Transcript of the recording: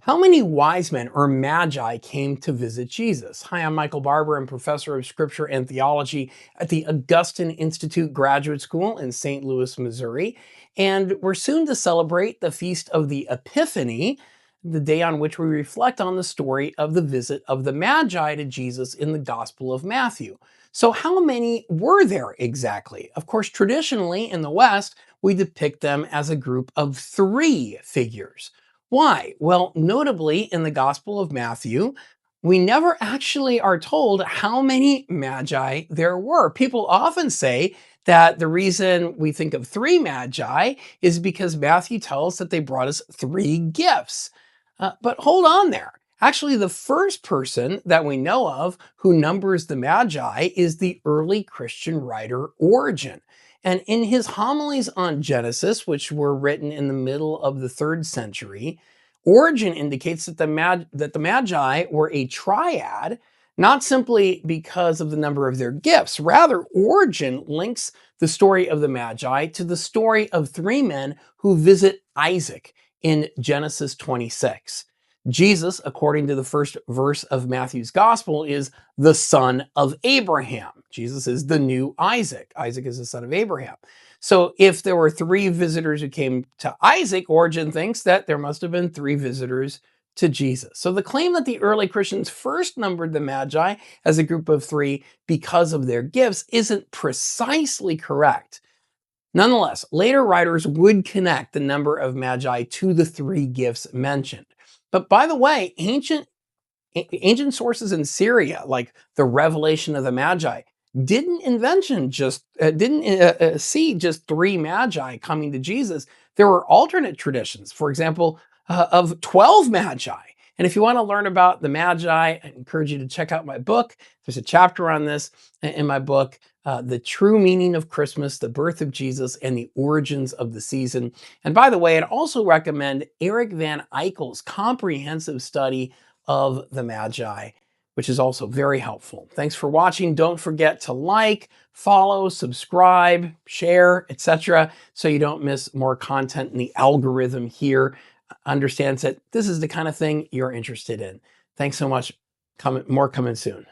How many wise men or magi came to visit Jesus? Hi, I'm Michael Barber. I'm professor of scripture and theology at the Augustine Institute Graduate School in St. Louis, Missouri. And we're soon to celebrate the Feast of the Epiphany, the day on which we reflect on the story of the visit of the Magi to Jesus in the Gospel of Matthew. So, how many were there exactly? Of course, traditionally in the West, we depict them as a group of three figures. Why? Well, notably in the Gospel of Matthew, we never actually are told how many magi there were. People often say that the reason we think of three magi is because Matthew tells us that they brought us three gifts. But hold on there. Actually, the first person that we know of who numbers the magi is the early Christian writer Origen. And in his homilies on Genesis, which were written in the middle of the 3rd century, Origen indicates that the Magi were a triad, not simply because of the number of their gifts. Rather, Origen links the story of the Magi to the story of three men who visit Isaac in Genesis 26. Jesus, according to the first verse of Matthew's gospel, is the son of Abraham. Jesus is the new Isaac. Isaac is the son of Abraham. So if there were three visitors who came to Isaac, Origen thinks that there must have been three visitors to Jesus. So the claim that the early Christians first numbered the Magi as a group of three because of their gifts isn't precisely correct. Nonetheless, later writers would connect the number of Magi to the three gifts mentioned. But by the way, ancient sources in Syria, like the Revelation of the Magi, didn't see just three magi coming to Jesus. There were alternate traditions, for example, of 12 magi. And if you want to learn about the Magi, I encourage you to check out my book. There's a chapter on this in my book, The True Meaning of Christmas, the Birth of Jesus, and the Origins of the Season. And by the way, I'd also recommend Eric Van Eichel's comprehensive study of the Magi, which is also very helpful. Thanks for watching. Don't forget to like, follow, subscribe, share, etc., so you don't miss more content, and the algorithm here understands that this is the kind of thing you're interested in. Thanks so much. More coming soon.